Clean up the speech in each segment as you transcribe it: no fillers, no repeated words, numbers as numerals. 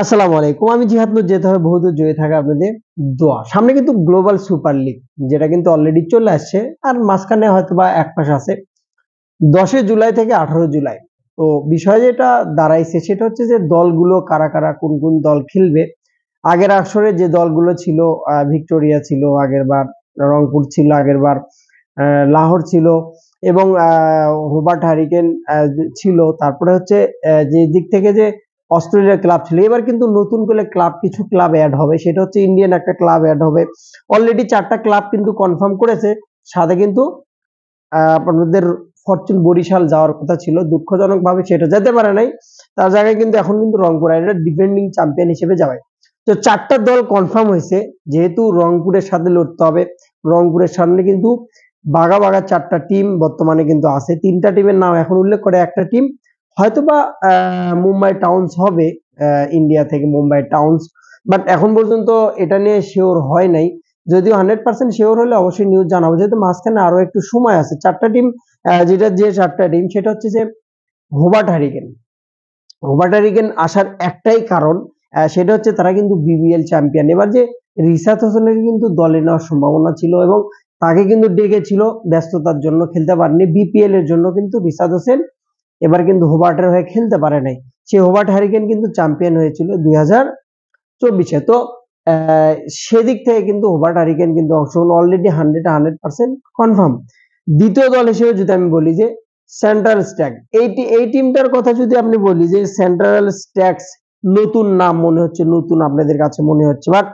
আসসালামু আলাইকুম। আমি জিহাদ যেতে হবে বহুদূর জয়ে থাকা আপনাদের দোয়া। সামনে কিন্তু গ্লোবাল সুপার লিগ যেটা কিন্তু অলরেডি চলে আসছে আর মাঝখানে হয়তোবা এক মাস আছে। 10 জুলাই থেকে 18 জুলাই। তো বিষয় যেটা দাঁড়াইছে সেটা হচ্ছে যে দলগুলো কারা কারা কোন কোন দল খেলবে। আগের আসরে যে দলগুলো ছিল ভিক্টোরিয়া ছিল আগেরবার, রংপুর ছিল আগেরবার, লাহোর ছিল এবং হোবার্ট হারিকেন ছিল। তারপরে হচ্ছে যে দিক থেকে যে অস্ট্রেলিয়ার ক্লাব ছিল, এবার কিন্তু নতুন করে কিছু ক্লাব অ্যাড হবে, সেটা হচ্ছে ইন্ডিয়ান একটা ক্লাব অ্যাড হবে। অলরেডি 4টা ক্লাব কিন্তু কনফার্ম করেছে। সাথে কিন্তু আপনাদের ফরচুন বরিশাল যাওয়ার কথা ছিল, দুঃখজনক ভাবে সেটা যেতে পারে নাই। তার জায়গায় কিন্তু এখন কিন্তু রংপুর রাইডার ডিফেন্ডিং চ্যাম্পিয়ন হিসেবে যাবে। তো 4টা দল কনফার্ম হয়েছে, যেহেতু রংপুরের সাথে লড়তে হবে। রংপুরের সামনে কিন্তু বাঘা বাঘা 4টা টিম বর্তমানে কিন্তু আছে। 3টা টিমের নাম এখন উল্লেখ করে, একটা টিম হয়তোবা মুম্বাই টাউন্স হবে, ইন্ডিয়া থেকে মুম্বাই টাউন্স, বাট এখন পর্যন্ত এটা নিয়ে শিওর হয় নাই। যদিও 100% শিওর হলে অবশ্যই নিউজ জানাবো, যেহেতু মাঝখানে আরো একটু সময় আছে। 4টা টিম, যেটা যে 4টা টিম সেটা হচ্ছে যে হোবার্ট হারিকেন। হোবার্ট হারিকেন আসার একটাই কারণ, সেটা হচ্ছে তারা কিন্তু বিবিএল চ্যাম্পিয়ন। এবার যে রিশাদ হোসেনের কিন্তু দলে নেওয়ার সম্ভাবনা ছিল এবং তাকে কিন্তু ডেকেছিল, ব্যস্ততার জন্য খেলতে পারেনি। বিপিএল এর জন্য কিন্তু রিশাদ হোসেন এবার কিন্তু হোবার্টের হয়ে খেলতে পারে নাই। সে হোবার্ট হারিকেন কিন্তু চ্যাম্পিয়ন হয়েছিল 2024-এ। তো সেদিক থেকে কিন্তু হোবার্ট হারিকেন কিন্তু অংশগ্রহণ অলরেডি 100% কনফার্ম। দ্বিতীয় দল হিসেবে যদি আমি বলি যে সেন্ট্রাল স্ট্যাগ, এই টিমটার কথা যদি আপনি বলি যে সেন্ট্রাল স্ট্যাগস নতুন নাম মনে হচ্ছে, নতুন আপনাদের কাছে মনে হচ্ছে, বাট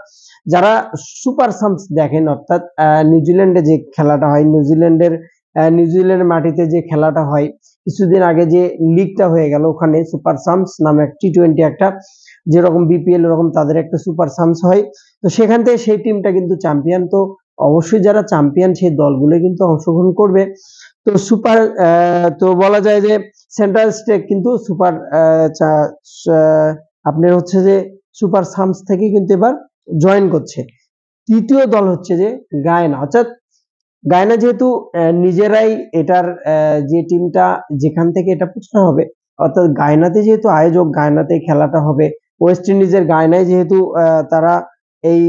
যারা সুপার সামস দেখেন, অর্থাৎ নিউজিল্যান্ডে যে খেলাটা হয়, নিউজিল্যান্ডের মাটিতে যে খেলাটা হয়, কিছুদিন আগে যে লিগটা হয়ে গেল, ওখানে সুপার সামস নামে T20 একটা, যেরকম বিপিএল ওরকম তাদের একটা সুপার সামস হয়। তো সেখান থেকে সেই টিমটা কিন্তু চ্যাম্পিয়ন। তো অবশ্যই যারা চ্যাম্পিয়ন সেই দলগুলো কিন্তু অংশগ্রহণ করবে। তো সুপার, তো বলা যায় যে সেন্ট্রাল স্টেক কিন্তু সুপার, আপনার হচ্ছে যে সুপার সামস থেকে কিন্তু এবার জয়েন করছে। তৃতীয় দল হচ্ছে যে গায়না, অর্থাৎ গায়না যেহেতু নিজেরাই এটার, যে টিমটা যেখান থেকে এটা প্রশ্ন হবে, অর্থাৎ গায়নাতে যেহেতু আয়োজক, গায়নাতে খেলাটা হবে। ওয়েস্ট ইন্ডিজের গায়নায় যেহেতু তারা এই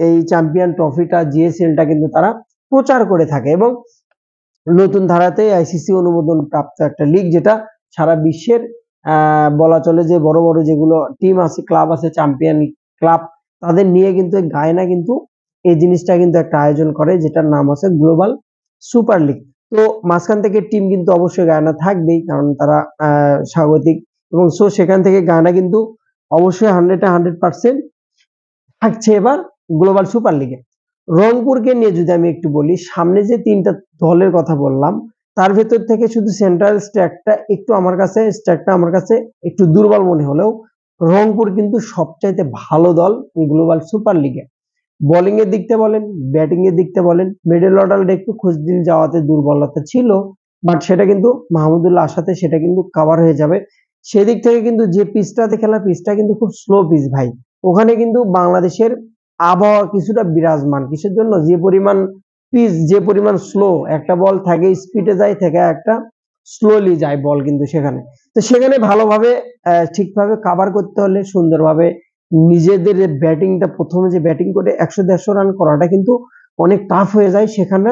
এই চ্যাম্পিয়ন ট্রফিটা, জিএসএলটা কিন্তু তারা প্রচার করে থাকে এবং নতুন ধারাতে আইসিসি অনুমোদন প্রাপ্ত একটা লিগ, যেটা সারা বিশ্বের বলা চলে যে বড় বড় যেগুলো টিম আছে, ক্লাব আছে, চ্যাম্পিয়ন ক্লাব, তাদের নিয়ে কিন্তু গায়না কিন্তু এই জিনিসটা কিন্তু একটা আয়োজন করে, যেটার নাম আছে গ্লোবাল সুপার লিগ। তো মাঝখান থেকে টিম কিন্তু অবশ্যই গায়না থাকবেই, কারণ তারা স্বাগতিক, এবং সো সেখান থেকে গায়না কিন্তু অবশ্যই 100% থাকছে এবার গ্লোবাল সুপার লিগে। রংপুরকে নিয়ে যদি আমি একটু বলি, সামনে যে 3টা দলের কথা বললাম, তার ভেতর থেকে শুধু সেন্ট্রাল স্ট্যাকটা আমার কাছে একটু দুর্বল মনে হলেও রংপুর কিন্তু সবচাইতে ভালো দল গ্লোবাল সুপার লিগে। বোলিং এর দিক থেকে বলেন, ব্যাটিং এর দিক থেকে বলেন, মিডল অর্ডারে একটু খুঁজদিল যাওয়াতে দুর্বলতা ছিল, বাট সেটা কিন্তু মাহমুদুল্লাহ আসাতে সেটা কিন্তু কভার হয়ে যাবে। সেদিক থেকে কিন্তু যে পিচটাতে খেলা, পিচটা কিন্তু খুব স্লো পিচ ভাই। ওখানে কিন্তু বাংলাদেশের আবহাওয়া কিছুটা বিরাজমান, কিসের জন্য, যে পরিমাণ পিচ, যে পরিমাণ স্লো, একটা বল থাকে স্পিডে যায়, থেকে একটা স্লোলি যায় বল কিন্তু সেখানে। তো সেখানে ভালোভাবে ঠিকভাবে কাভার করতে হলে, সুন্দরভাবে নিজেদের ব্যাটিংটা, প্রথমে যে ব্যাটিং করে 100-150 রান করাটা কিন্তু অনেক টাফ হয়ে যায় সেখানে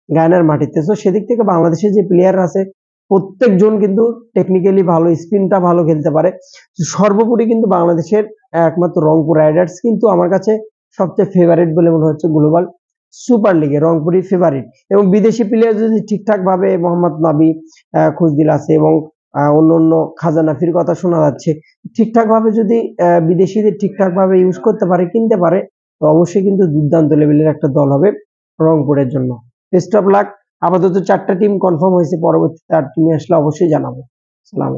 গায়নার মাটিতে। তো সেদিক থেকে বাংলাদেশের যে প্লেয়ার আছে প্রত্যেকজন কিন্তু টেকনিক্যালি ভালো, স্পিনটা ভালো খেলতে পারে। সর্বোপরি কিন্তু বাংলাদেশের একমাত্র রংপুর রাইডার্স কিন্তু আমার কাছে সবচেয়ে ফেভারিট বলে মনে হচ্ছে গ্লোবাল সুপার লিগে, রংপুরই ফেভারিট। এবং বিদেশি প্লেয়ার যদি ঠিকঠাক ভাবে, মোহাম্মদ নাবি, খুশদিল আছে এবং অন্য খাজানাফির কথা শোনা যাচ্ছে, ঠিকঠাক ভাবে যদি বিদেশিদের ঠিকঠাক ভাবে ইউজ করতে পারে, কিনতে পারে, তো অবশ্যই কিন্তু দুর্দান্ত লেভেলের একটা দল হবে রংপুরের জন্য। Best of luck. আপাতত 4টা টিম কনফার্ম হয়েছে, পরবর্তীতে আর টিমে আসলে অবশ্যই জানাবো। সালাম।